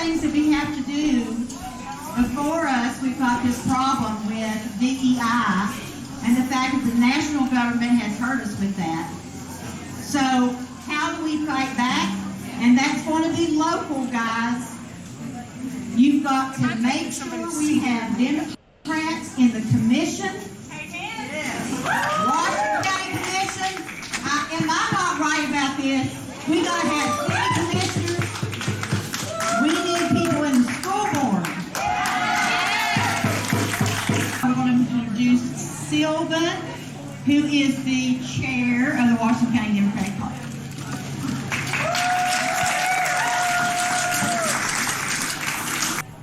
things that we have to do before us, we've got this problem with DEI and the fact that the national government has hurt us with that. So how do we fight back? And that's going to be local, guys. You've got to make sure we have Democrats in the commission. Washington County Commission. Am I not right about this? We got to have city commissioners. We need people in the school board. I'm going to introduce Sylvan, who is the chair of the Washington County Democratic Party.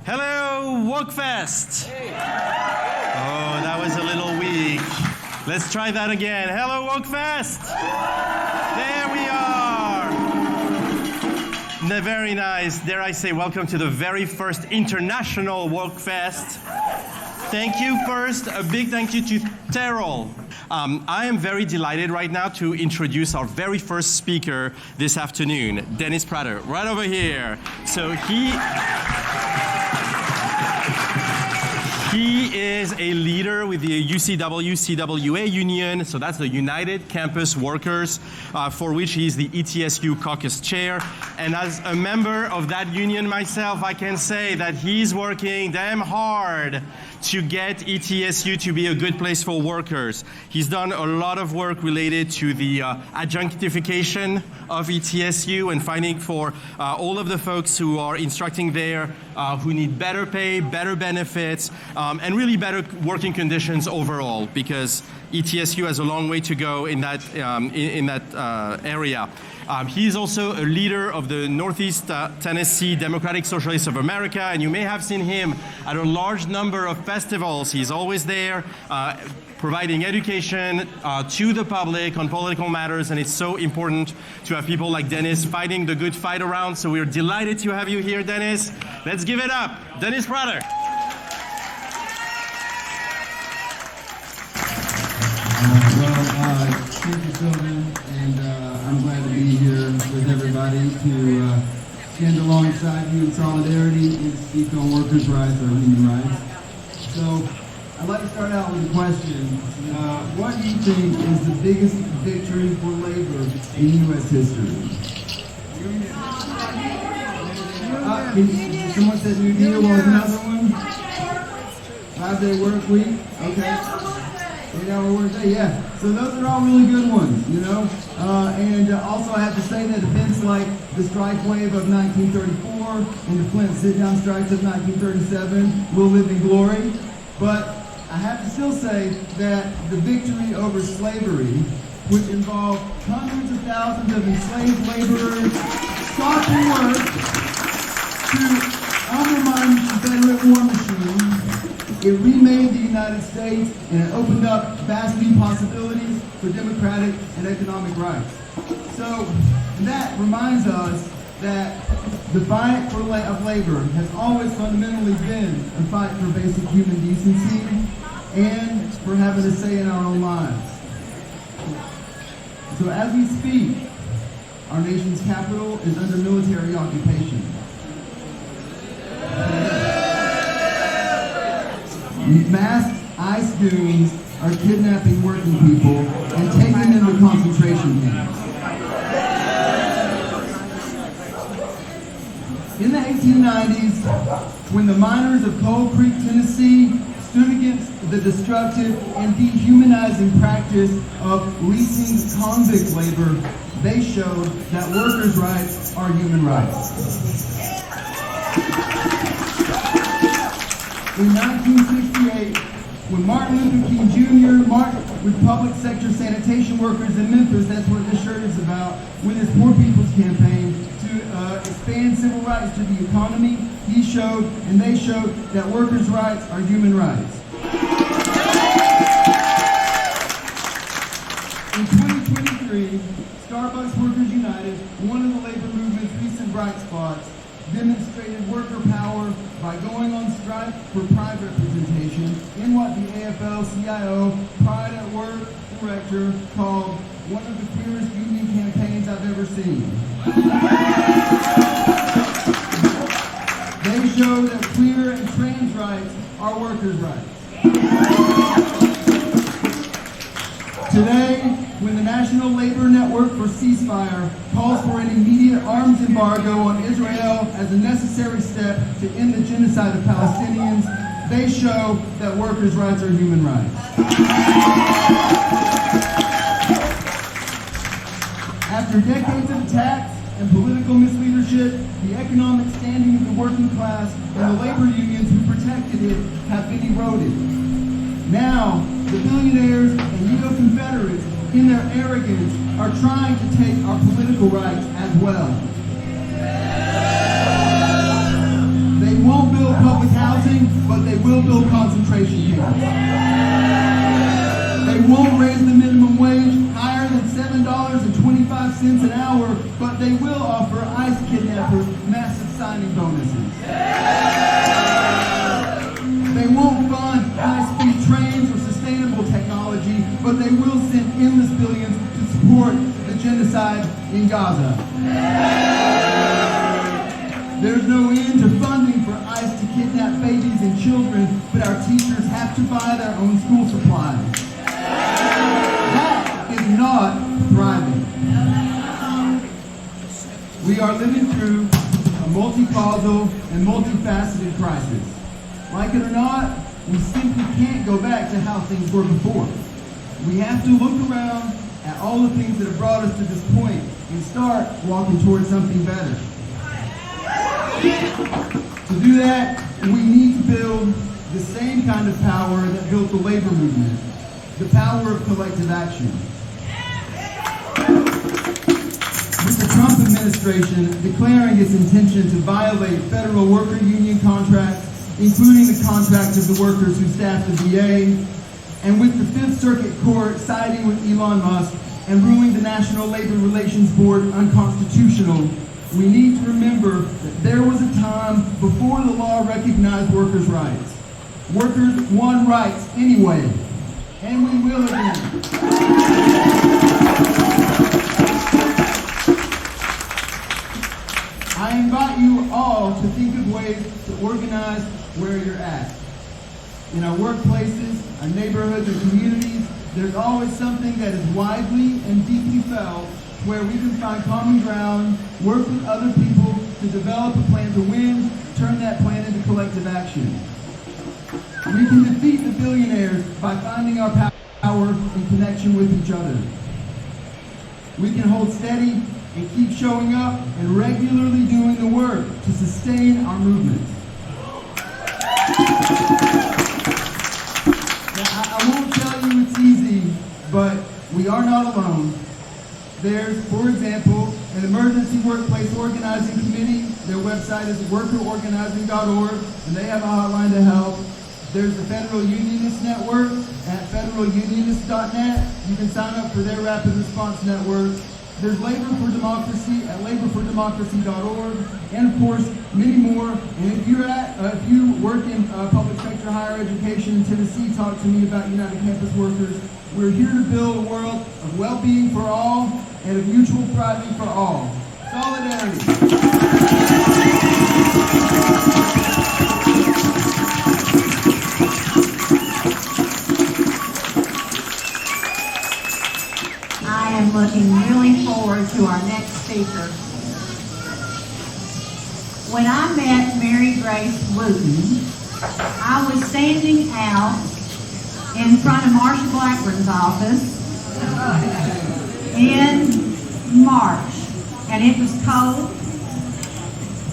Hello, Wokfest! Oh, that was a little weak. Let's try that again. Hello, Wokfest! There we are! Very nice. Dare I say, welcome to the very first international Wokfest. Thank you first. A big thank you to Terrell. I am very delighted right now to introduce our very first speaker this afternoon, Dennis Prater, right over here. So He is a leader with the UCW-CWA union, so that's the United Campus Workers, for which he's the ETSU caucus chair. And as a member of that union myself, I can say that he's working damn hard to get ETSU to be a good place for workers. He's done a lot of work related to the adjunctification of ETSU and finding for all of the folks who are instructing there who need better pay, better benefits, and really better working conditions overall, because ETSU has a long way to go in that area. He's also a leader of the Northeast Tennessee Democratic Socialists of America, and you may have seen him at a large number of festivals. He's always there providing education to the public on political matters, and it's so important to have people like Dennis fighting the good fight around, so we're delighted to have you here, Dennis. Let's give it up. Dennis Prater. Thank you, Sylvan, and I'm glad to be here with everybody to stand alongside you in solidarity and speak on workers' rights or human rights. So, I'd like to start out with a question. What do you think is the biggest victory for labor in U.S. history? Someone said New Deal. What was another one? 5-day work week? Okay. 8-hour work day, yeah. So those are all really good ones, you know. And also I have to say that events like the strike wave of 1934 and the Flint sit-down strikes of 1937 will live in glory. But I have to still say that the victory over slavery, which involved hundreds of thousands of enslaved laborers stopping work to undermine the Confederate war machine, it remade the United States, and it opened up vast new possibilities for democratic and economic rights. So that reminds us that the fight of labor has always fundamentally been a fight for basic human decency and for having a say in our own lives. So as we speak, our nation's capital is under military occupation. Masked ICE goons are kidnapping working people and taking them to concentration camps. In the 1890s, when the miners of Coal Creek, Tennessee stood against the destructive and dehumanizing practice of leasing convict labor, they showed that workers' rights are human rights. In 1968, when Martin Luther King Jr. marched with public sector sanitation workers in Memphis, that's what this shirt is about, with his Poor People's Campaign to expand civil rights to the economy, he showed, and they showed, that workers' rights are human rights. In 2023, Starbucks Workers United, one of the labor movement's recent bright spots, demonstrated worker power by going on strike for pride representation in what the AFL-CIO Pride at Work director called one of the queerest union campaigns I've ever seen. they show that queer and trans rights are workers' rights. Today, when the National Labor Network for Ceasefire calls for an immediate arms embargo on Israel as a necessary step to end the genocide of Palestinians, they show that workers' rights are human rights. After decades of attacks and political misleadership, the economic standing of the working class and the labor unions who protected it have been eroded. Now, the billionaires and neo-Confederates, in their arrogance, are trying to take our political rights as well. They won't build public housing, but they will build concentration camps. They won't raise the minimum wage higher than $7.25 an hour, but they will offer ICE kidnappers massive signing bonuses. They won't fund high-speed trains or sustainable technology, but they will send endless billions to support the genocide in Gaza. There's no end to funding for ICE to kidnap babies and children, but our teachers have to buy their own school supplies. That is not thriving. We are living through a multi-causal and multifaceted crisis. Like it or not, we simply can't go back to how things were before. We have to look around at all the things that have brought us to this point and start walking towards something better. To do that, we need to build the same kind of power that built the labor movement, the power of collective action. With the Trump administration declaring its intention to violate federal worker union contracts, including the contracts of the workers who staff the VA, and with the Fifth Circuit Court siding with Elon Musk and ruling the National Labor Relations Board unconstitutional, we need to remember that there was a time before the law recognized workers' rights. Workers won rights anyway, and we will again. I invite you all to think of ways to organize where you're at. In our workplaces, our neighborhoods, and communities, there's always something that is widely and deeply felt where we can find common ground, work with other people to develop a plan to win, turn that plan into collective action. We can defeat the billionaires by finding our power in connection with each other. We can hold steady and keep showing up and regularly doing the work to sustain our movements. Now, I won't tell you it's easy, but we are not alone. There's, for example, an emergency workplace organizing committee. Their website is workerorganizing.org, and they have a hotline to help. There's the Federal Unionist Network at federalunionist.net. You can sign up for their rapid response network. There's Labor for Democracy at laborfordemocracy.org, and of course, many more. And if you work in public sector higher education in Tennessee, talk to me about United Campus Workers. We're here to build a world of well-being for all and of mutual thriving for all. Solidarity. I am looking really forward to our next speaker. When I met Mary Grace Wooten, I was standing out in front of Marsha Blackburn's office in March, and it was cold,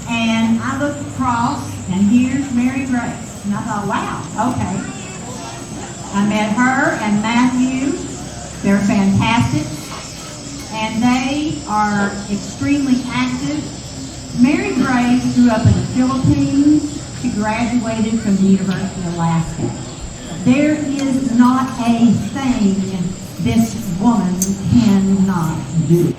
and I looked across, and here's Mary Grace, and I thought, wow, okay. I met her and Matthew. They're fantastic, and they are extremely active. Mary Grace grew up in the Philippines. She graduated from the University of Alaska. There is not a thing this woman cannot do.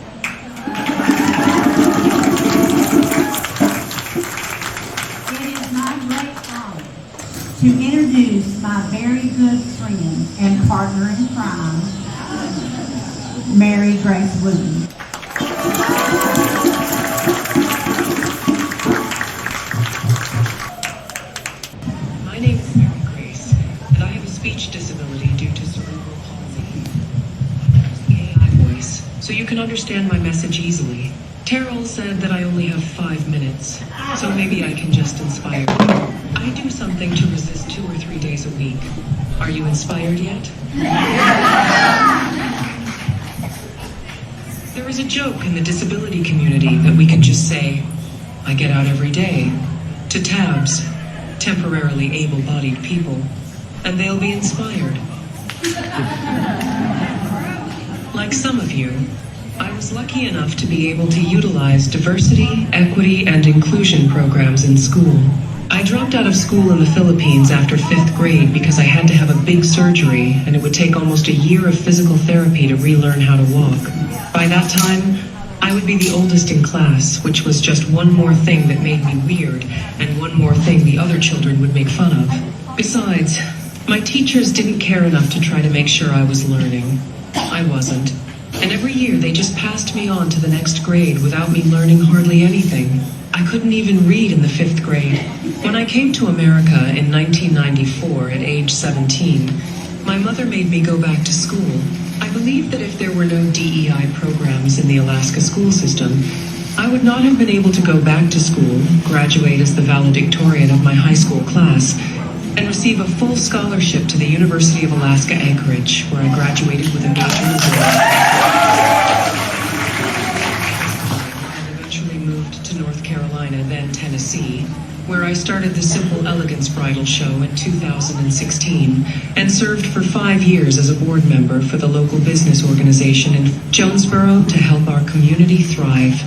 It is my great honor to introduce my very good friend and partner in crime, Mary Grace Wooten. speech disability due to cerebral palsy. AI voice, so you can understand my message easily. Terrell said that I only have 5 minutes, so maybe I can just inspire you. I do something to resist 2 or 3 days a week. Are you inspired yet? There is a joke in the disability community that we can just say, I get out every day, to TABS, temporarily able-bodied people, and they'll be inspired. Like some of you, I was lucky enough to be able to utilize diversity, equity, and inclusion programs in school. I dropped out of school in the Philippines after 5th grade because I had to have a big surgery, and it would take almost a year of physical therapy to relearn how to walk. By that time, I would be the oldest in class, which was just one more thing that made me weird, and one more thing the other children would make fun of. Besides, my teachers didn't care enough to try to make sure I was learning. I wasn't. And every year they just passed me on to the next grade without me learning hardly anything. I couldn't even read in the 5th grade. When I came to America in 1994 at age 17, my mother made me go back to school. I believe that if there were no DEI programs in the Alaska school system, I would not have been able to go back to school, graduate as the valedictorian of my high school class, and receive a full scholarship to the University of Alaska Anchorage, where I graduated with a major in and eventually moved to North Carolina, then Tennessee, where I started the Simple Elegance Bridal Show in 2016 and served for 5 years as a board member for the local business organization in Jonesboro to help our community thrive.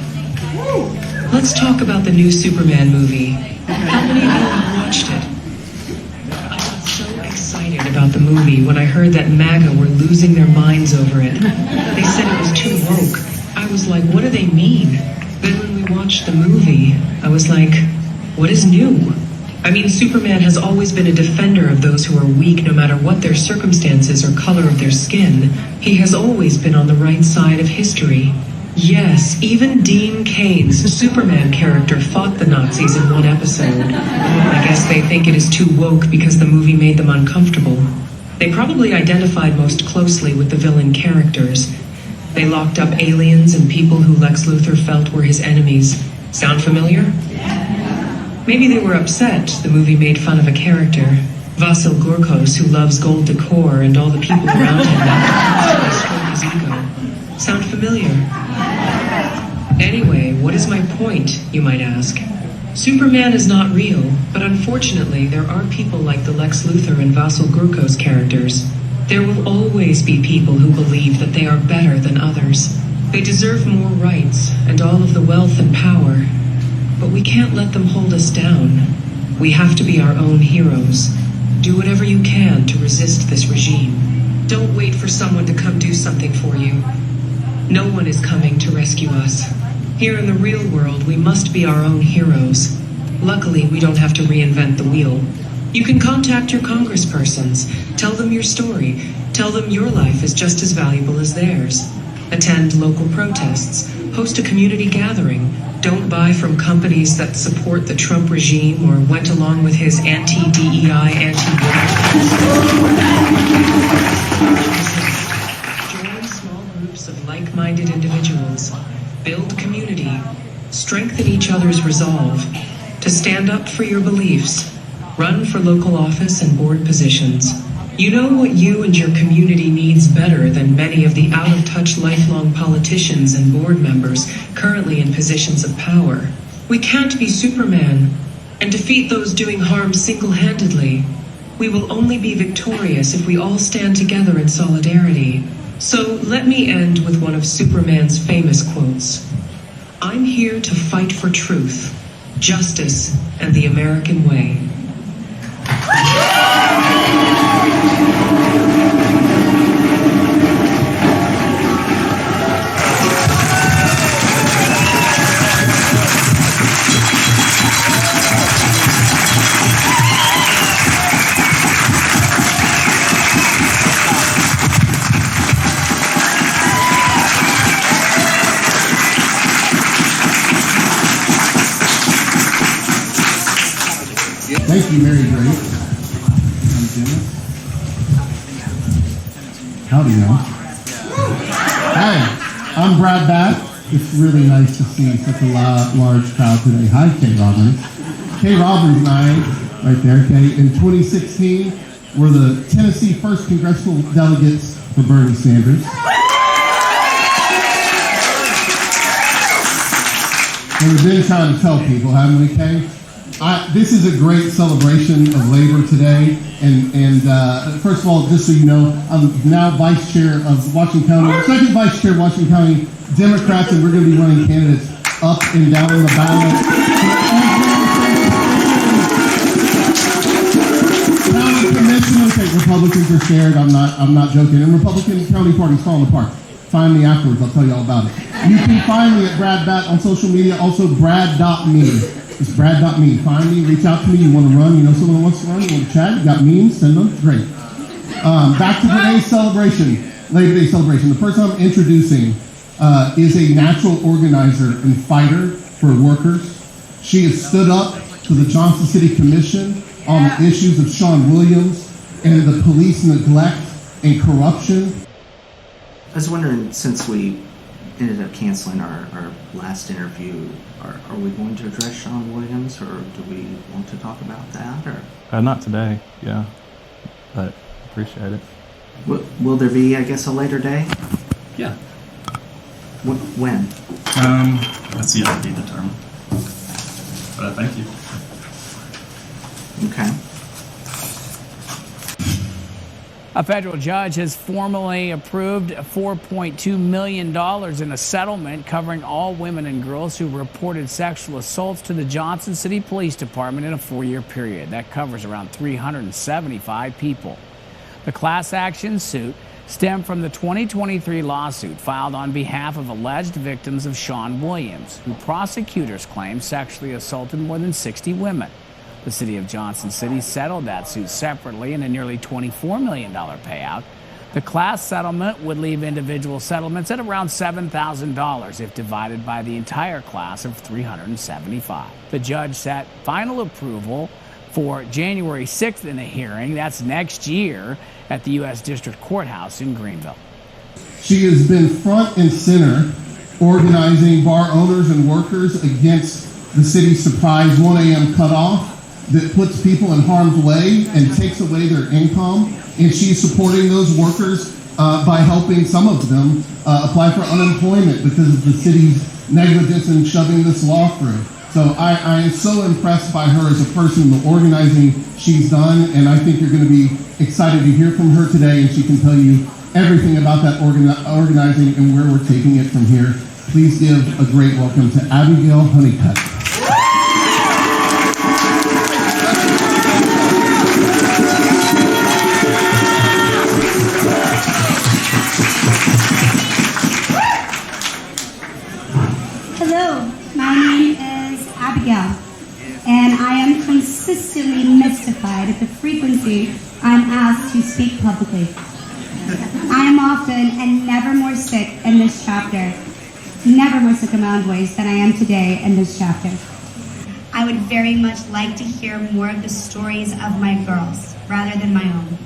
Let's talk about the new Superman movie. How many of you have watched it? I got so excited about the movie when I heard that MAGA were losing their minds over it. They said it was too woke. I was like, what do they mean? Then when we watched the movie, I was like, what is new? I mean, Superman has always been a defender of those who are weak no matter what their circumstances or color of their skin. He has always been on the right side of history. Yes, even Dean Kane's Superman character fought the Nazis in one episode. I guess they think it is too woke because the movie made them uncomfortable. They probably identified most closely with the villain characters. They locked up aliens and people who Lex Luthor felt were his enemies. Sound familiar? Maybe they were upset the movie made fun of a character, Vasil Gurkos, who loves gold decor and all the people around him that stroke his ego. Sound familiar? Anyway, what is my point, you might ask? Superman is not real, but unfortunately there are people like the Lex Luthor and Vasil Gurkos characters. There will always be people who believe that they are better than others. They deserve more rights and all of the wealth and power. But we can't let them hold us down. We have to be our own heroes. Do whatever you can to resist this regime. Don't wait for someone to come do something for you. No one is coming to rescue us. Here in the real world, we must be our own heroes. Luckily, we don't have to reinvent the wheel. You can contact your congresspersons, tell them your story, tell them your life is just as valuable as theirs. Attend local protests, host a community gathering, don't buy from companies that support the Trump regime or went along with his anti-DEI, anti-women. Join small groups of like-minded individuals. Build community. Strengthen each other's resolve. To stand up for your beliefs. Run for local office and board positions. You know what you and your community needs better than many of the out-of-touch lifelong politicians and board members currently in positions of power. We can't be Superman and defeat those doing harm single-handedly. We will only be victorious if we all stand together in solidarity. So let me end with one of Superman's famous quotes. I'm here to fight for truth, justice, and the American way. Thank you, Mary Grace. I'm Jenna. Howdy, y'all. Hey, I'm Brad Batt. It's really nice to see such a large crowd today. Hi, Kay Robbins. Kay Robbins and I, right there, Kay, in 2016, were the Tennessee 1st Congressional Delegates for Bernie Sanders. And we've been trying to tell people, haven't we, Kay? This is a great celebration of labor today, and first of all, just so you know, I'm now Vice Chair of Washington County, second Vice Chair of Washington County Democrats, and we're going to be running candidates up and down the ballot. County Commission, okay, Republicans are scared. I'm not joking. And Republican County Party's falling apart. Find me afterwards. I'll tell you all about it. You can find me at Brad Batt on social media. Also, brad.me. It's brad.me. Find me, reach out to me. You want to run, you know someone wants to run, you want to chat, you got memes, send them. Great. Back to today's celebration, Labor Day celebration. The person I'm introducing is a natural organizer and fighter for workers. She has stood up to the Johnson City Commission on the issues of Sean Williams and the police neglect and corruption. I was wondering, since we ended up canceling our last interview, are we going to address Sean Williams, or do we want to talk about that? Or not today, yeah, but appreciate it. Will there be, I guess, a later day? Yeah. When? That's yet to be determined. But thank you. Okay. A federal judge has formally approved $4.2 million in a settlement covering all women and girls who reported sexual assaults to the Johnson City Police Department in a 4-year period. That covers around 375 people. The class action suit stemmed from the 2023 lawsuit filed on behalf of alleged victims of Sean Williams, who prosecutors claim sexually assaulted more than 60 women. The city of Johnson City settled that suit separately in a nearly $24 million payout. The class settlement would leave individual settlements at around $7,000 if divided by the entire class of 375. The judge set final approval for January 6th in a hearing, that's next year, at the U.S. District Courthouse in Greenville. She has been front and center organizing bar owners and workers against the city's surprise 1 a.m. cutoff that puts people in harm's way and takes away their income. And she's supporting those workers by helping some of them apply for unemployment because of the city's negligence in shoving this law through. So I am so impressed by her as a person, the organizing she's done, and I think you're going to be excited to hear from her today, and she can tell you everything about that organizing and where we're taking it from here. Please give a great welcome to Abigail Honeycutt. Hello, my name is Abigail, and I am consistently mystified at the frequency I'm asked to speak publicly. I am often and never more sick in this chapter, never more sick of my own voice than I am today in this chapter. I would very much like to hear more of the stories of my girls rather than my own.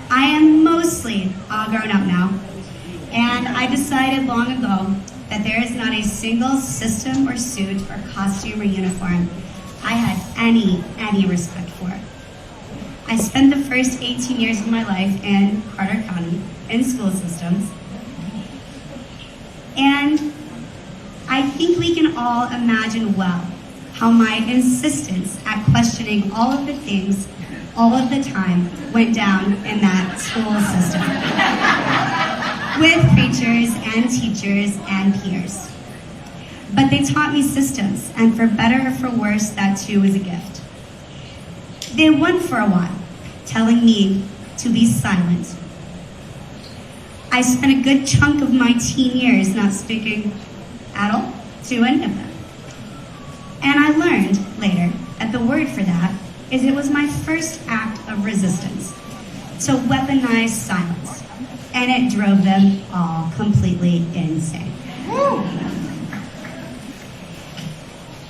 I am mostly all grown up now, and I decided long ago that there is not a single system or suit or costume or uniform I had any respect for. I spent the first 18 years of my life in Carter County in school systems, and I think we can all imagine well how my insistence at questioning all of the things all of the time went down in that school system with preachers and teachers and peers. But they taught me systems, and for better or for worse, that too was a gift. They won for a while, telling me to be silent. I spent a good chunk of my teen years not speaking at all to any of them. And I learned later that the word for that is it was my first act of resistance to weaponize silence. And it drove them all completely insane.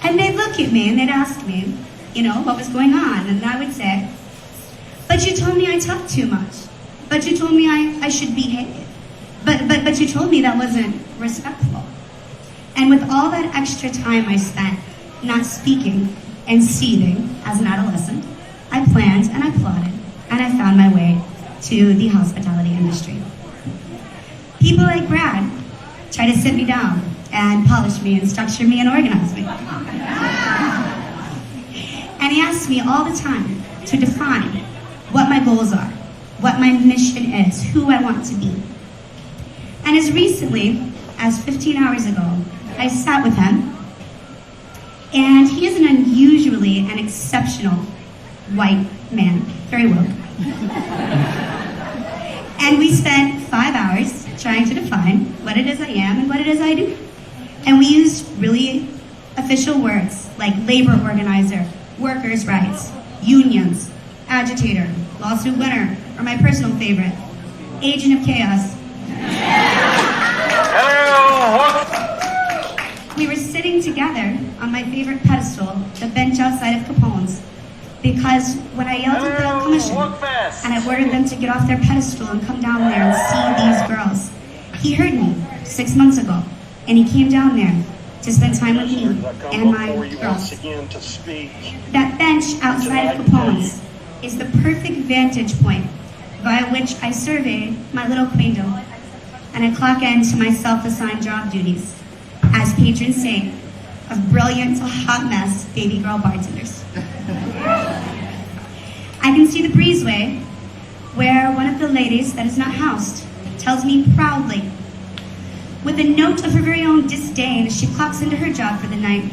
And they'd look at me and they'd ask me, what was going on? And I would say, but you told me I talked too much. but you told me I should behave. But you told me that wasn't respectful. And with all that extra time I spent not speaking and seething as an adolescent, I planned and I plotted, and I found my way to the hospitality industry. People like Brad try to sit me down and polish me and structure me and organize me. And he asks me all the time to define what my goals are, what my mission is, who I want to be. And as recently as 15 hours ago, I sat with him, and he is an unusually and exceptional white man, very woke. And we spent 5 hours trying to define what it is I am and what it is I do. And we used really official words like labor organizer, workers' rights, unions, agitator, lawsuit winner, or my personal favorite, agent of chaos. We were sitting together on my favorite pedestal, the bench outside of Capone's, because when I yelled at the commission and I ordered them to get off their pedestal and come down there and see these girls, he heard me 6 months ago, and he came down there to spend time with me and my girls. That bench outside of Capone's is the perfect vantage point via which I survey my little queendom, and I clock into my self-assigned job duties as patron saint of brilliant to hot mess baby girl bartenders. I can see the breezeway where one of the ladies that is not housed tells me proudly, with a note of her very own disdain as she clocks into her job for the night,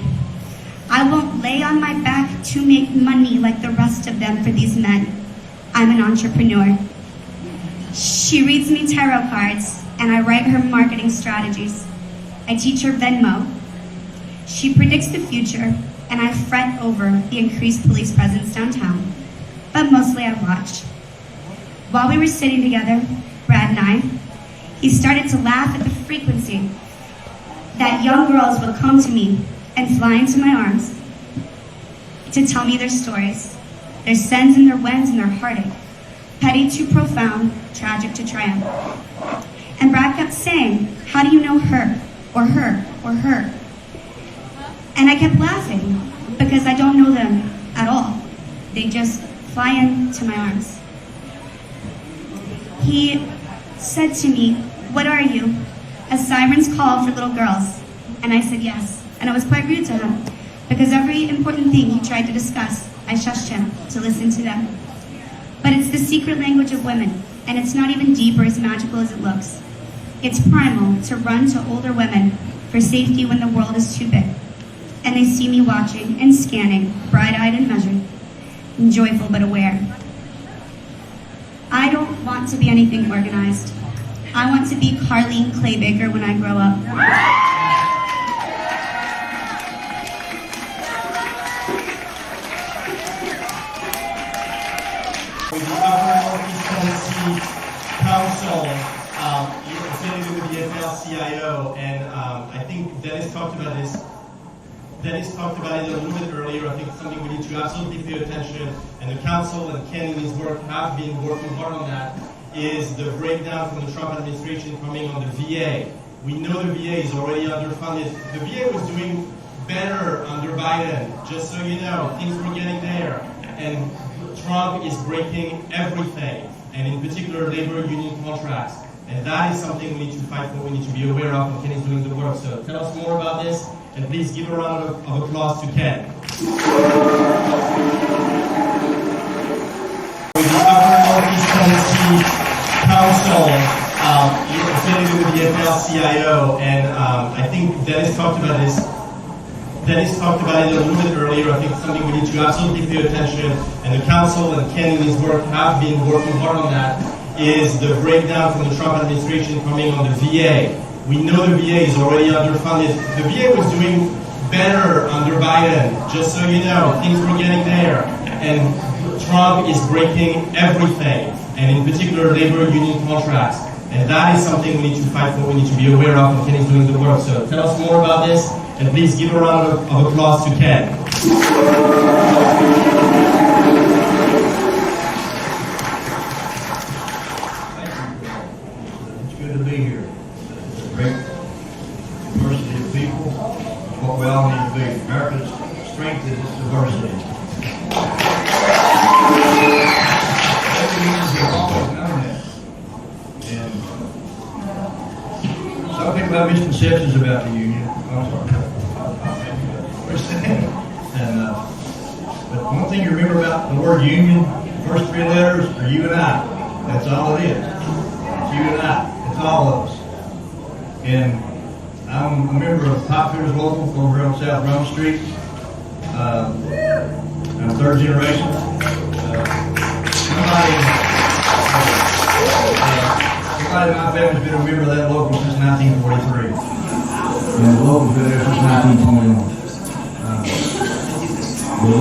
"I won't lay on my back to make money like the rest of them for these men. I'm an entrepreneur." She reads me tarot cards, and I write her marketing strategies. I teach her Venmo. She predicts the future, and I fret over the increased police presence downtown. But mostly I watch. While we were sitting together, Brad and I, he started to laugh at the frequency that young girls would come to me and fly into my arms to tell me their stories, their sins and their wins and their heartache, petty to profound, tragic to triumph. And Brad kept saying, "How do you know her, or her, or her?" And I kept laughing because I don't know them at all. They just fly into my arms. He said to me, "What are you? A siren's call for little girls." And I said yes. And I was quite rude to him because every important thing he tried to discuss, I shushed him to listen to them. But it's the secret language of women, and it's not even deep or as magical as it looks. It's primal to run to older women for safety when the world is too big. And they see me watching and scanning, bright-eyed and measured, and joyful but aware. I don't want to be anything organized. I want to be Carlene Claybaker when I grow up. With the Upper Northeast Tennessee Council, affiliated with the AFL-CIO, and I think Dennis talked about this. Dennis talked about it a little bit earlier. I think it's something we need to absolutely pay attention, and the council and Ken in his work have been working hard on that, is the breakdown from the Trump administration coming on the VA. We know the VA is already underfunded. The VA was doing better under Biden, just so you know. Things were getting there. And Trump is breaking everything, and in particular labor union contracts. And that is something we need to fight for, we need to be aware of, and Ken is doing the work. So tell us more about this, and please give a round of applause to Ken. With the Upper Northeast Tennessee Council, affiliated with the AFL-CIO, and I think Dennis talked about this. Dennis talked about it a little bit earlier. I think it's something we need to absolutely pay attention, and the council and Ken in his work have been working hard on that, is the breakdown from the Trump administration coming on the VA. We know the VA is already underfunded. The VA was doing better under Biden, just so you know. Things were getting there. And Trump is breaking everything, and in particular labor union contracts. And that is something we need to fight for, we need to be aware of, and Ken is doing the work. So tell us more about this, and please give a round of applause to Ken. good to be here. It's a great diversity of people. It's what we all need to be. America's strength is its diversity. We've always known that. And some people have misconceptions about the union. I'm sorry. And, but one thing you remember about the word union, the first three letters are you and I. That's all it is. It's you and I. It's all of us. And I'm a member of Pipe Fitters Local over on South Rome Street. I'm third generation. Somebody in my family's been a member of that local since 1943. And the local's been there since 1921. But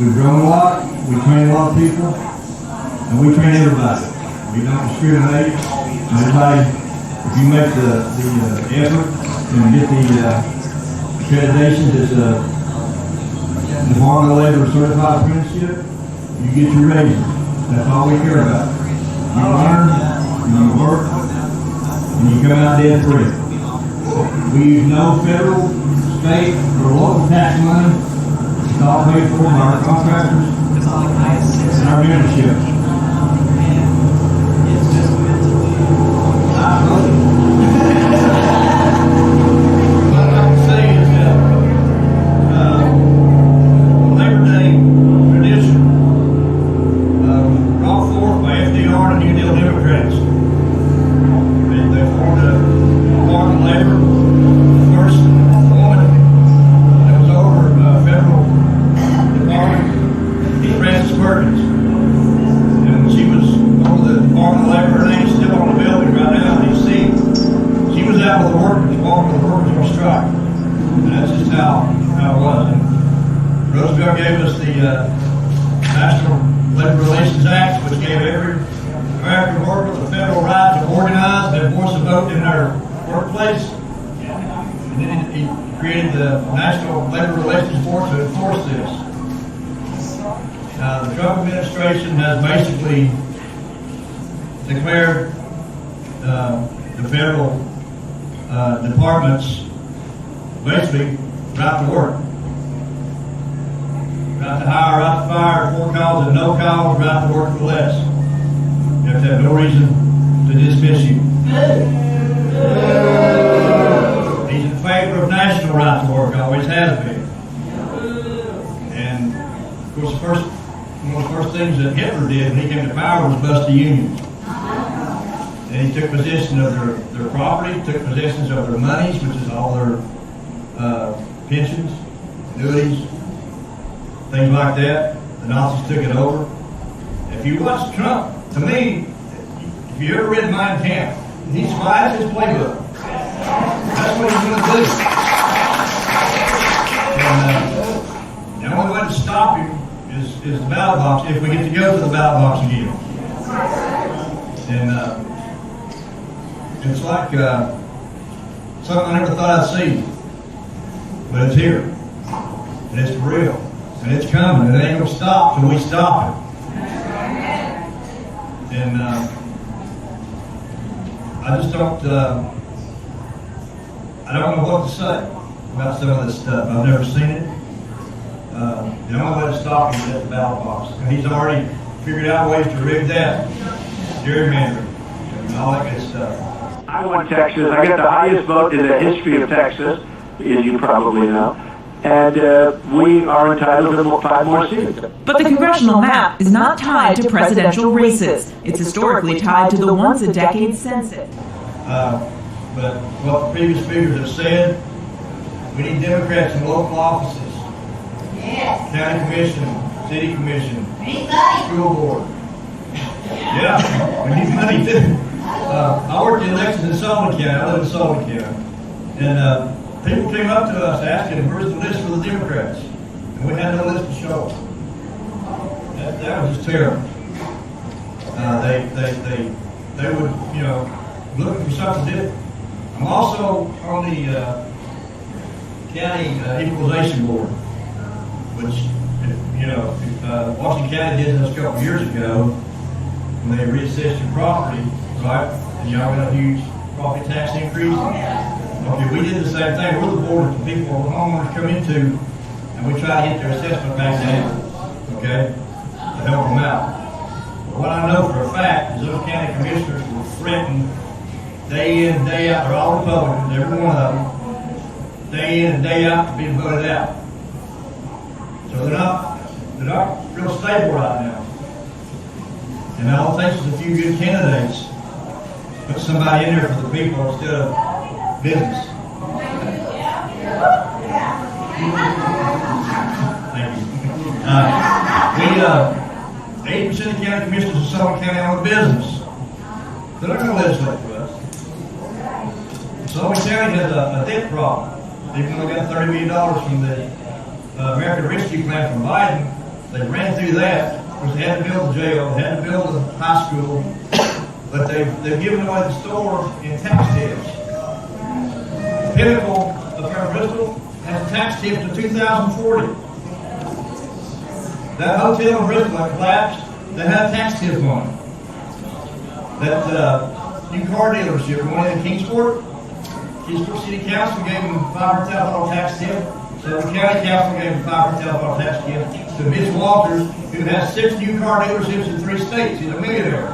we've grown a lot, we train a lot of people, and we train everybody. We don't discriminate. Everybody, if you make the effort and get the accreditation that's Department of Labor Certified Apprenticeship, you get your raises. That's all we care about. You learn, you work, and you come out debt free. We use no federal, state, or local tax money. It's all paid for by our contractors and our membership. What I can say is that Labor Day tradition brought forth by FDR and New Deal Democrats. They formed a Department of Labor, the first woman that was over federal department, Frances Perkins. And she was over the Department of Labor. Her name's still on the building right now in D.C. She was out with the workers, walking with the workers on strike. And that's just how it was. And Roosevelt gave us the National Labor Relations Act, which gave every American worker the federal right to organize and enforce a vote in their workplace. And then he created the National Labor Relations Board to enforce this. The Trump administration has basically declared the federal departments basically right to work. Right to hire, right to fire, 4 calls and no calls, right to work for less. You have to have no reason to dismiss you. He's in favor of national right to work, always has been. And of course, one of the first things that Hitler did when he came to power was bust the unions. And he took possession of their property, took possession of their monies, which is all their pensions, annuities, things like that. The Nazis took it over. If you watch Trump, to me, if you ever read Mein Kampf, he slides his playbook. That's what he's going to do. And the only way to stop him is the ballot box, if we get to go to the ballot box again. And it's like something I never thought I'd see. But it's here. And it's for real. And it's coming. It ain't going to stop till we stop it. And I just don't, I don't know what to say about some of this stuff. I've never seen it. The only way to stop him is at the ballot box. And he's already figured out ways to rig that. Gerrymandering and all that good stuff. I won Texas. I got the highest vote in the history of Texas, as you probably know. And we are entitled to 5 more seats. But the congressional map is not tied to presidential races. It's historically tied to the once-a-decade census. But what the previous speakers have said, we need Democrats in local offices. Yes. County commission, city commission, school board. Yeah, we need money too. I worked in elections in Sullivan County. I live in Sullivan County. And people came up to us asking, where's the list for the Democrats? And we had no list to show. That was just terrible. They would, looking for something different. I'm also on the county equalization board, which, Washington County did this a couple of years ago when they reassessed your property. A right? And y'all got a huge property tax increase. Okay, we did the same thing. We're the board that the people, the homeowners come into, and we try to get their assessment back down, okay, to help them out. But what I know for a fact is those county commissioners were threatened day in and day out. They're all Republicans, every one of them, day in and day out to be voted out. So they're not real stable right now. And all it takes is a few good candidates, put somebody in there for the people instead of business. Thank you. 80% of county commissioners in Sullivan County own a business. They're not going to legislate for us. Sullivan County has a debt problem. Even though we got $30 million from the American Rescue Plan from Biden, they ran through that because they had to build the jail, they had to build the high school, but they've given away the store in tax tips. Pinnacle of Bristol has a tax tip to 2040. That hotel in Bristol that collapsed, they had a tax tip on it. That new car dealership, one in Kingsport City Council gave them $500,000 tax tip. So the county council gave them $500,000 tax tip to Mitch Walters, who has 6 new car dealerships in 3 states. He's a millionaire.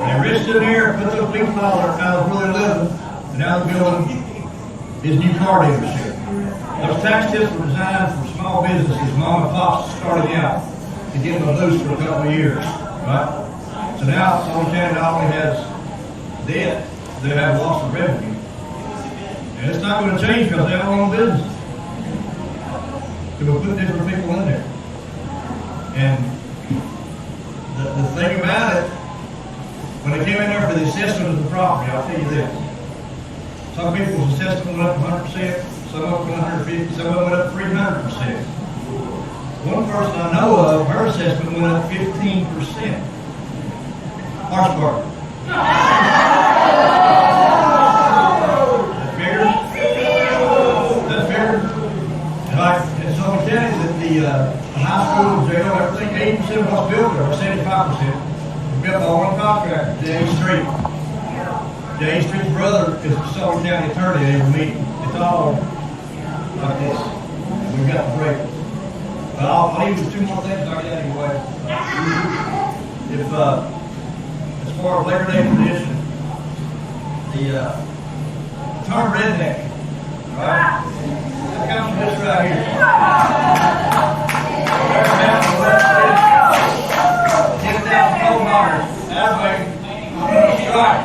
And Rich stood here and put those people out of where they're living, and now they're building his new car dealership. Those tax tips were designed for small businesses, mom and pops starting out, to get them loose for a couple of years, right? So now Sullivan County not only has debt, they have loss of revenue. And it's not going to change because they all own business. So we'll put different people in there. And the thing about it, when they came in there for the assessment of the property, I'll tell you this. Some people's assessment went up 100%, some up 150%, some of them went up 300%. One person I know of, her assessment went up 15%. Harshbark. Like in Sullivan County, that the high school, jail, everything, 80% of what's built there, or 75%, was built by one contractor, J.A. Street. J.A. Street's brother is the Sullivan County attorney at every meeting. It's all like this. We've got the break. But I'll leave you 2 more things like that anyway. If, as far as Labor Day tradition, the term redneck, right? That comes from this right here. Get down coal miners, that way, strike.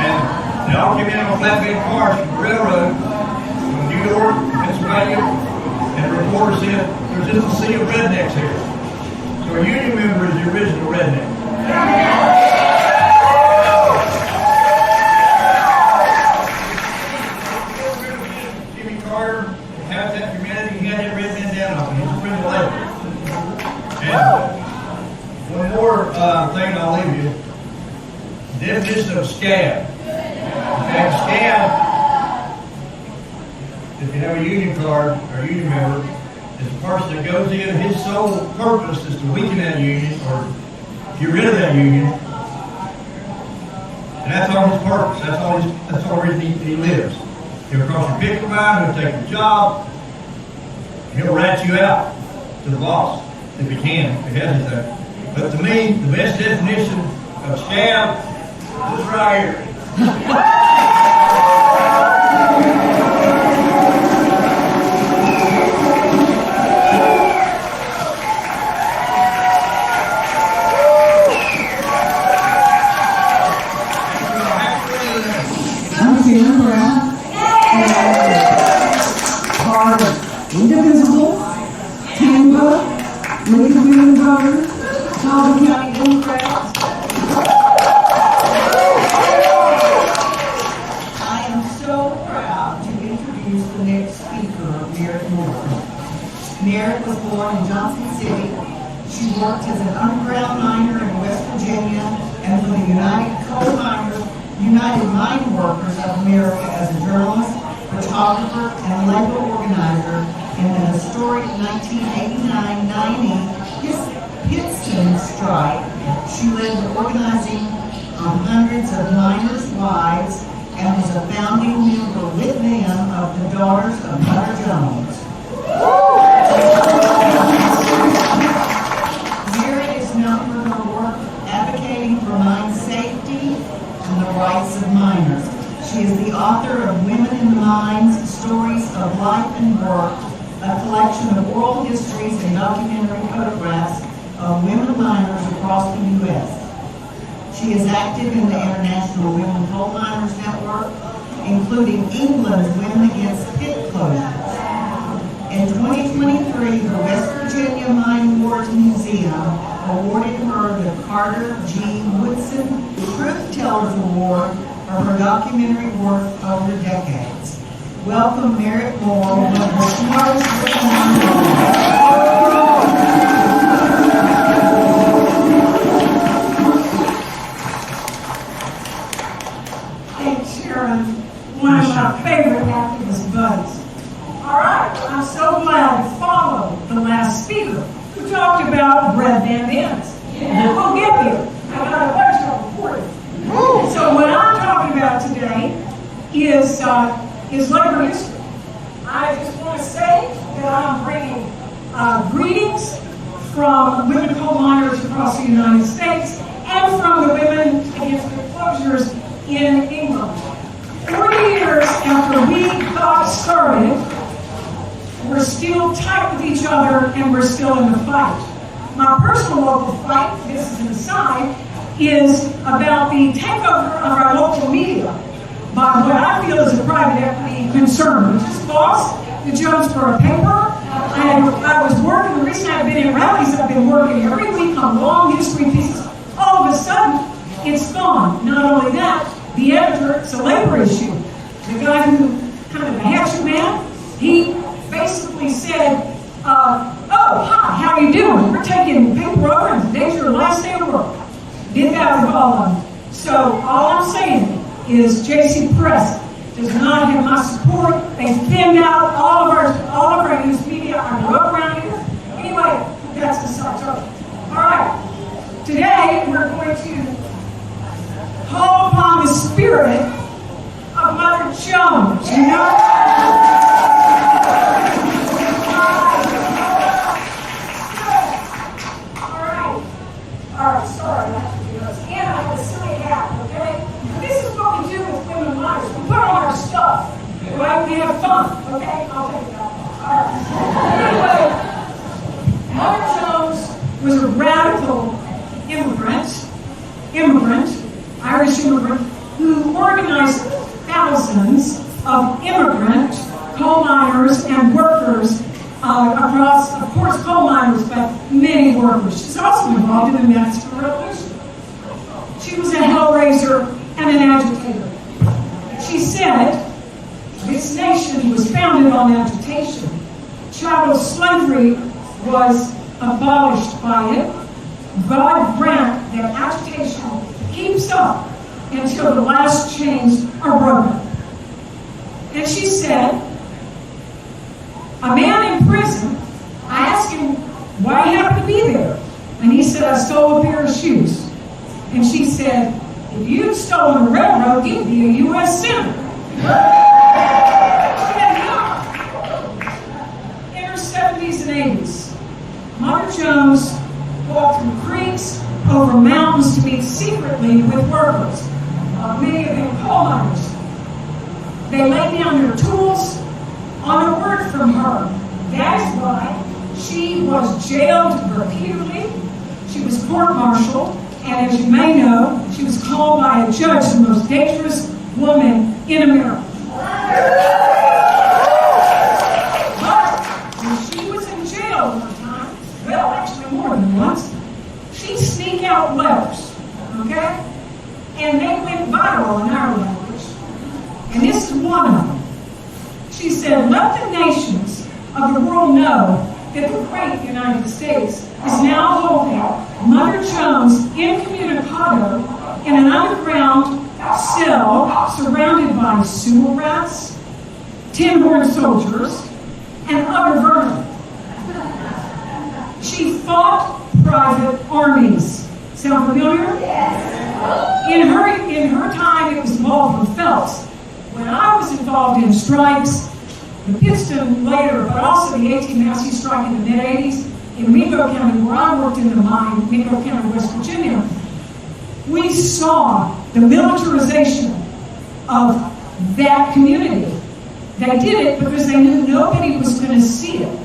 And they all came in on flatbed cars from the railroad, from New York, Pennsylvania, and the reporter said, there's just a sea of rednecks here. So a union member is the original redneck. One more thing and I'll leave you. Definition of scab. Okay, scab, if you have a union card or a union member, is a person that goes in, his sole purpose is to weaken that union or get rid of that union. And that's all his purpose. That's all reason he lives. He'll cross your picket line, he'll take your job, he'll rat you out to the boss. If he can, if he has anything. But to me, the best definition of scab is right here. I'm Tina Brown. Part of Indivisible, Tampa, Lincoln Women Voters, Sullivan County Democrats. I am so proud to introduce the next speaker, Merritt Moore. Merritt was born in Johnson City. She worked as an underground miner in West Virginia and for the United Mine Workers of America as a journalist, photographer, and labor organizer in the historic 1989-90 Pittston strike. She led the organizing of hundreds of miners' wives and was a founding member with them of the Daughters of Mother Jones. Mary is known for her work advocating for mine safety and the rights of miners. She is the author of Women in the Mines, Stories of Life and Work, a collection of oral histories and documentary photographs of women miners across the U.S. She is active in the International Women Coal Miners Network, including England's Women Against Pit Closures. In 2023, the West Virginia Mine Wars Museum awarded her the Carter G. Woodson Truth Tellers Award for her documentary work over decades. Welcome Merritt Moore, one of the smartest women on the Hey Sharon, one of my favorite activist buddies. All right, I'm so glad to follow the last speaker who talked about red bandanas. And we'll get there. I got a bunch of them for you. So what I'm talking about today is labor history. I just want to say that I'm bringing greetings from women coal miners across the United States and from the Women Against Pit Closures in England. 40 years after we got started, we're still tight with each other and we're still in the fight. My personal local fight, this is an aside, is about the takeover of our local media by what I feel is a private equity concern, which is false. The Jonesboro paper. I was working, the reason I've been in rallies, I've been working every week on long history pieces. All of a sudden, it's gone. Not only that, the editor, it's a labor issue. The guy who, kind of a hatchet man, he basically said, oh, hi, how you doing? We're taking paper over and today's your last day of work. Did that with all of them. So all I'm saying is JC Press does not have my support. They thinned out all of our news media. I grew up around here. Anyway, that's the subject. All right. Today we're going to call upon the spirit of Mother Jones. You know? All right, sorry. And I have a silly hat, okay? This is what we do with women miners. We put on our stuff, right? We have fun, okay? I'll take that. All right. Anyway, Mother Jones was a radical immigrant, Irish immigrant, who organized thousands of immigrant coal miners and workers across, of course, coal miners, but many workers. She's also involved in the Mexican Revolution. She was a hellraiser and an agitator. She said, this nation was founded on agitation. Chattel slavery was abolished by it. God grant that agitation keeps up until the last chains are broken. And she said, a man in prison, I asked him why he happened to be there. And he said, I stole a pair of shoes. And she said, if you'd stolen a railroad, you'd be a U.S. Senator. In her 70s and 80s, Mother Jones walked through creeks, over mountains to meet secretly with workers, many of them coal miners. They laid down their tools on a word from her. That is why she was jailed repeatedly. She was court-martialed, and as you may know, she was called by a judge the most dangerous woman in America. But when she was in jail one time, well, actually more than once, she'd sneak out letters, okay? And they went viral in our language. And this is one of them. She said, let the nations of the world know that the great United States is now holding Mother Jones incommunicado in an underground cell surrounded by sewer rats, tin-horn soldiers, and other vermin. She fought private armies. Sound familiar? Yes. In her time, it was Baldwin Phelps. When I was involved in strikes, the Pittston later, but also the 18 Massey strike in the mid-'80s, in Mingo County, where I worked in the mine, Mingo County, West Virginia, we saw the militarization of that community. They did it because they knew nobody was going to see it.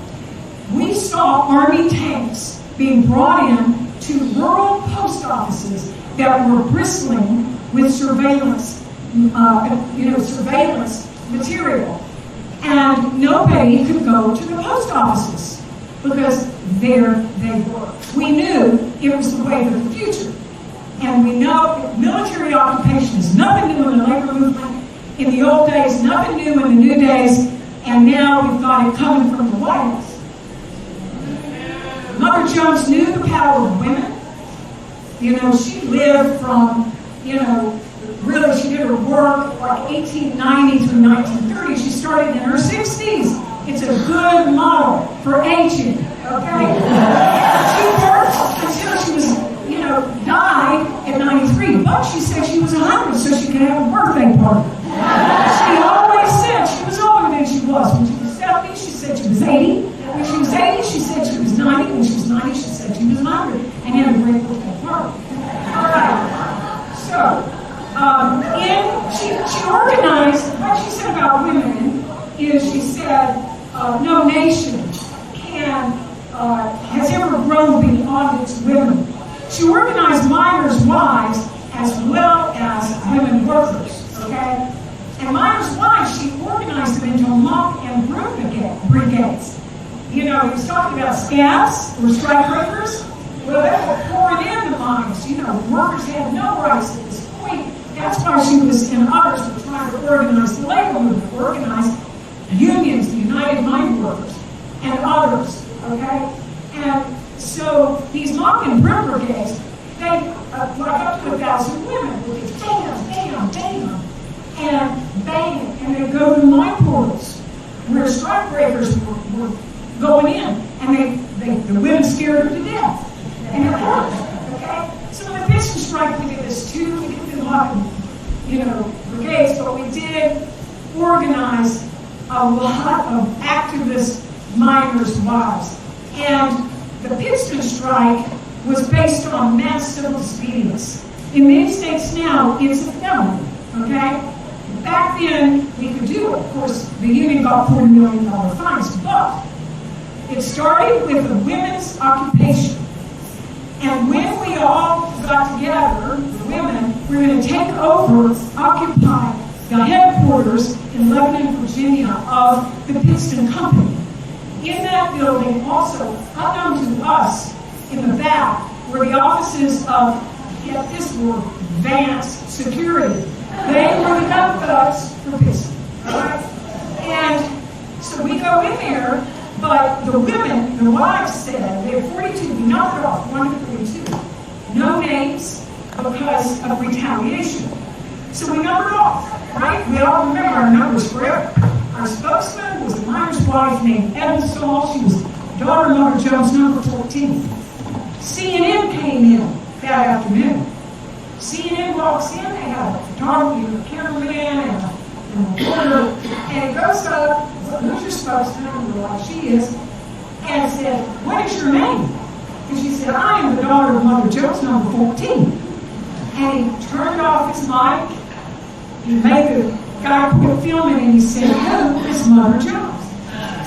We saw Army tanks being brought in to rural post offices that were bristling with surveillance, surveillance material. And nobody could go to the post offices because there they were. We knew it was the way of the future. And we know that military occupation is nothing new in the labor movement. In the old days, nothing new in the new days. And now we've got it coming from the White House. Mother Jones knew the power of women. You know, she lived from, really she did her work like 1890 through 1930. She started in her 60s. It's a good model for aging, okay? She worked until she was, died at 93. But she said she was 100 so she could have a birthday party. She always said she was older than she was. When she was 70, she said she was 80. When she was 80, she said she was 90. When she was 90, she said she was 100. And had a great birthday party. All right. So, she organized, what she said about women is she said, no nation has ever grown beyond its women. She organized miners' wives as well as women workers, okay? And miners' wives, she organized them into mop and broom brigades. He was talking about scabs or strikebreakers. Well, they were pouring in the mines. Workers had no rights at this point. That's why she was, and others were trying to organize the labor movement, organize unions, the United Mine Workers, and others, okay? And so these mop and broom brigades, they like up to 1,000 women would be bam, and bang, and they go to mine portals where strikebreakers were going in, and the women scared them to death. And it worked, okay? So in the Pittston strike, we did this too. We didn't mop and, brigades, but we did organize a lot of activist miners' wives. And the Pittston strike was based on mass civil disobedience. In many states now, it's a felony, okay? Back then, we could do it. Of course, the union got $40 million fines, but it started with the women's occupation. And when we all got together, the women, we were going to take over, occupy the headquarters in Lebanon, Virginia of the Pittston Company. In that building, also, unknown to us, in the back, were the offices of, get this word, Vance Security. They were the gun thugs for Pittston, all right? And so we go in there, but the women, the wives said, they were 42, we knocked it off, 1 to 42. No names because of retaliation. So we numbered off, right? We all remember our numbers forever. Our spokesman was a miner's wife named Ellen Saul. She was daughter of Mother Jones, number 14. CNN came in that afternoon. CNN walks in, they have a photographer, a cameraman, and a reporter, and it goes up, who's your spokesman? And we're like, she is, and said, what is your name? And she said, I am the daughter of Mother Jones, number 14. And he turned off his mic, he made the guy quit filming, and he said, who is Mother Jones?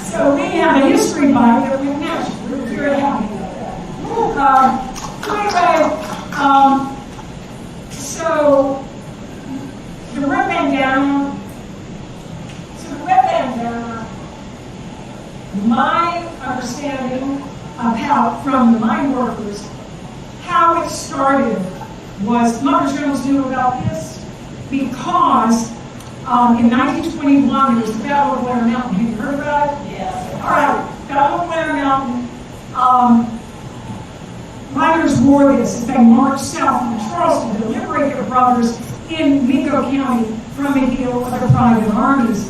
So we had a history bite that we mentioned. We were very happy about that. So the red bandana, my understanding of how, from the mine workers, how it started was, Mother Jones knew about this because in 1921 there was the Battle of Blair Mountain. Have you heard about it? Yes. All right, Battle of Blair Mountain. Miners wore this as they marched south from Charleston to liberate their brothers in Mingo County from a deal with their private armies.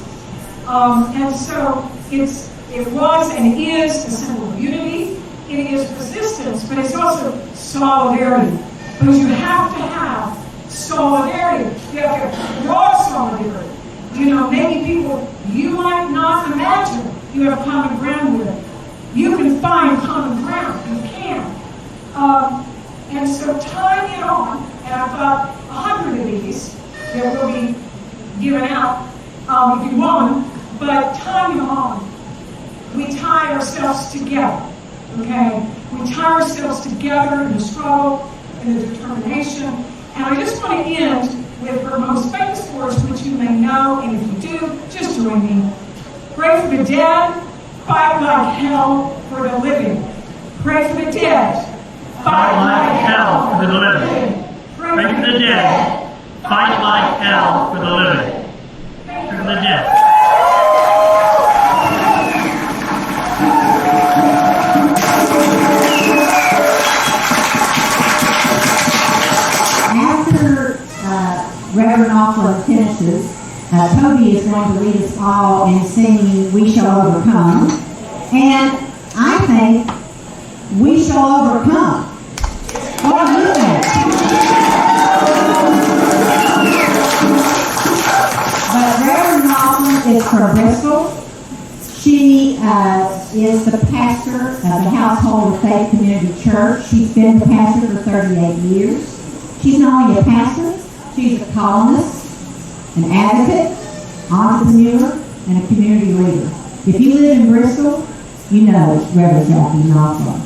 And so it was and is a symbol of unity. it is resistance, but it's also solidarity. Because you have to have solidarity. You have to have broad solidarity. You know, maybe people you might not imagine you have common ground with. You can find common ground. You can. And so tying it on, and I've got 100 of these that will be given out if you want, but tying them on, we tie ourselves together, okay? We tie ourselves together in the struggle, in the determination, and I just want to end with her most famous words, which you may know, and if you do, just join me. Pray for the dead, fight like hell for the living. Pray for the dead, Fight like hell for the living. Pray for the dead. Fight like hell for the living. Pray for the dead. After Reverend Auckland finishes, Toby is going to lead us all in singing We Shall Overcome. And I think we shall overcome. What do you think? But Reverend Auckland is from Bristol. She is the pastor of the Household of Faith Community Church. She's been the pastor for 38 years. She's not only a pastor, she's a columnist, an advocate, entrepreneur, and a community leader. If you live in Bristol, you know Reverend Jackie Auckland.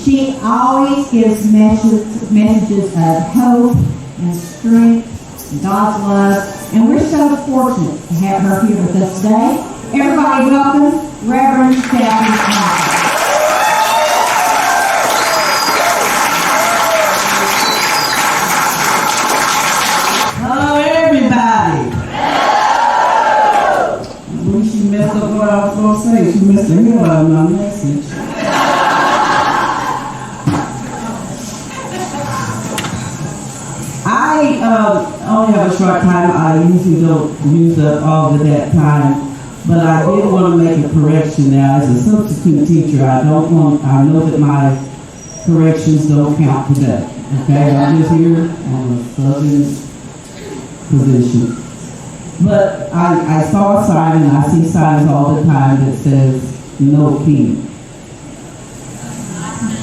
She always gives messages of hope and strength and God's love, and we're so fortunate to have her here with us today. Everybody welcome Reverend Jackie Auckland. Hello, everybody. When she messed up what I was going to say, she messed the hell out of my message. I only have a short time. I usually don't use up all of that time, but I did want to make a correction now. As a substitute teacher, I know that my corrections don't count today. Okay, I'm just here on a substitute position. But I saw a sign, and I see signs all the time that says no key.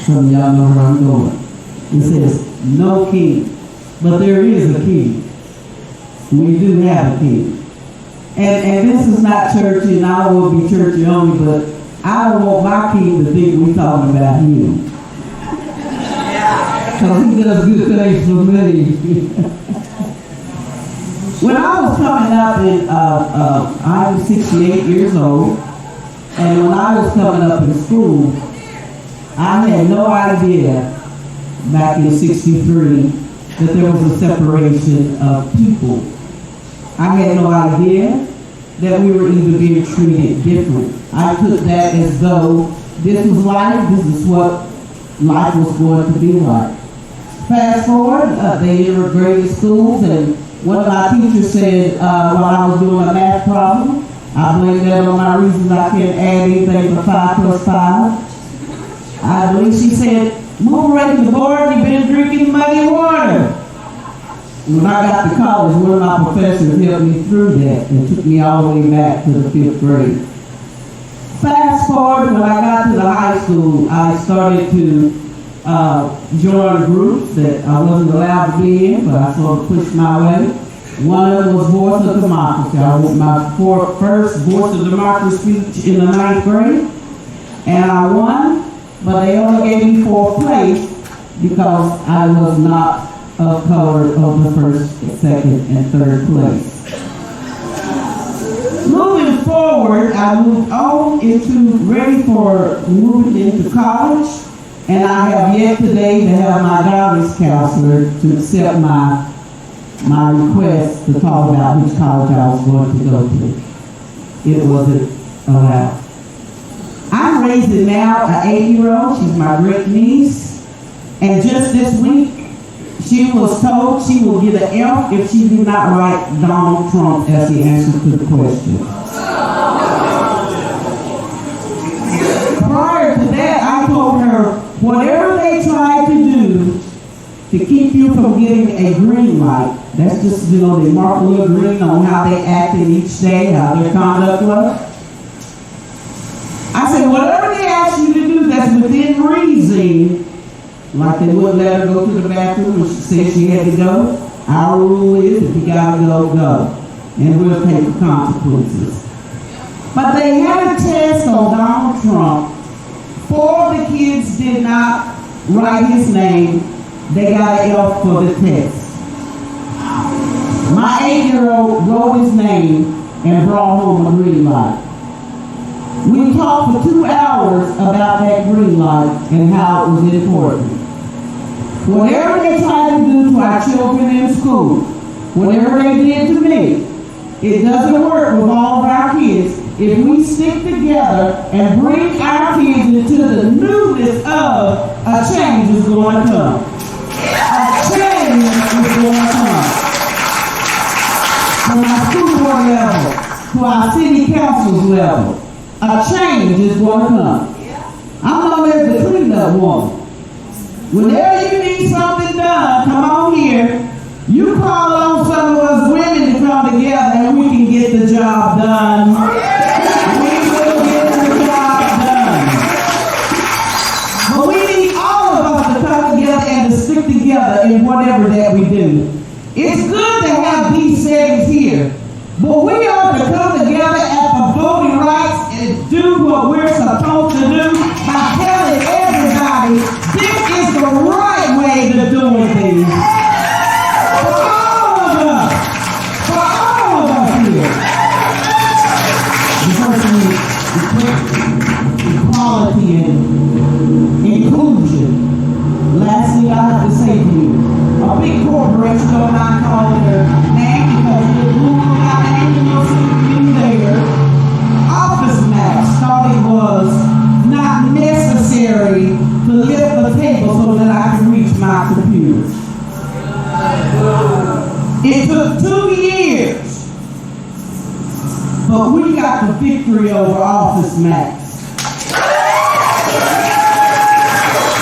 Some of y'all know where I'm going. It says no key. But there is a key. We do have a key. And this is not churchy, and I will be churchy only, but I don't want my king to think we're talking about him. Because he does good things for me. When I was coming up, I was 68 years old, and when I was coming up in school, I had no idea back in '63 that there was a separation of people. I had no idea that we were even being treated different. I took that as though this was life, this is what life was going to be like. Fast forward, they integrated schools, and one of my teachers said while I was doing a math problem, I blame that on my reasons I can't add anything but 5 plus 5. I believe she said, move away from the board, you've been drinking muddy water. When I got to college, one of my professors helped me through that and took me all the way back to the 5th grade. Fast forward, when I got to the high school, I started to join groups that I wasn't allowed to be in, but I sort of pushed my way. One of them was Voice of Democracy. I was my first Voice of Democracy speech in the 9th grade, and I won, but they only gave me 4th place because I was not of color of the 1st, 2nd, and 3rd place. Moving forward, I moved on ready for moving into college, and I have yet today to have my guidance counselor to accept my request to talk about which college I was going to go to. It wasn't allowed. I'm raising now an 8-year-old. She's my great niece, and just this week, she was told she will get an F if she did not write Donald Trump as the answer to the question. Prior to that, I told her Whatever they try to do to keep you from getting a green light, that's just, they mark a little green on how they acted each day, how their conduct was. I said, whatever they ask you to do that's within reason, like they wouldn't let her go to the bathroom when she said she had to go, our rule is if you gotta go, go. And we'll take the consequences. But they had a test on Donald Trump. 4 of the kids did not write his name. They got an F for the test. My 8-year-old wrote his name and brought home a green light. We talked for 2 hours about that green light and how it was important. Whatever they try to do to our children in school, whatever they did to me, it doesn't work with all of our kids if we stick together and bring our kids into the newness of a change is going to come. A change is going to come. From our school board level to our city council's level, a change is going to come. I'm known as the cleanup woman. Whenever you need something done, come on here. You call on some of us women to come together and we can get the job done. We will get the job done. But we need all of us to come together and to stick together in whatever that we do. It's good to have these settings here, but we ought to come together at the voting rights and do what we're supposed to do by telling everybody this is the right way to do things. Equality and inclusion. Lastly, I have to say to you, a big corporation will not call their name because the Google got an animal there. Office Max thought it was not necessary to lift the table so that I could reach my computer. It took 2 years, but we got the victory over Office Max.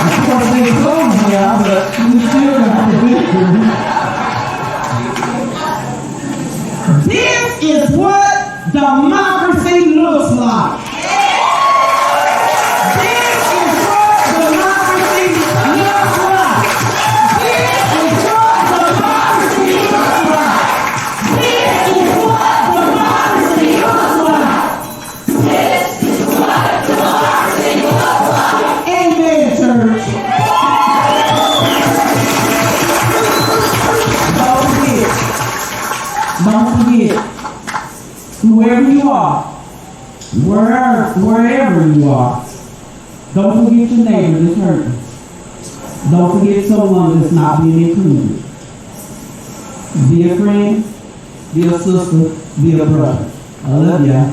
Of course, they closed now, but we still got the victory. This is what democracy looks like. This is what democracy looks like. This is what democracy looks like. This is what democracy looks like. This is what democracy looks like. Amen, church. Don't forget, whoever you are, wherever you are, don't forget your neighbor that's hurting. Don't forget someone that's not being included. Be a friend, be a sister, be a brother. I love y'all.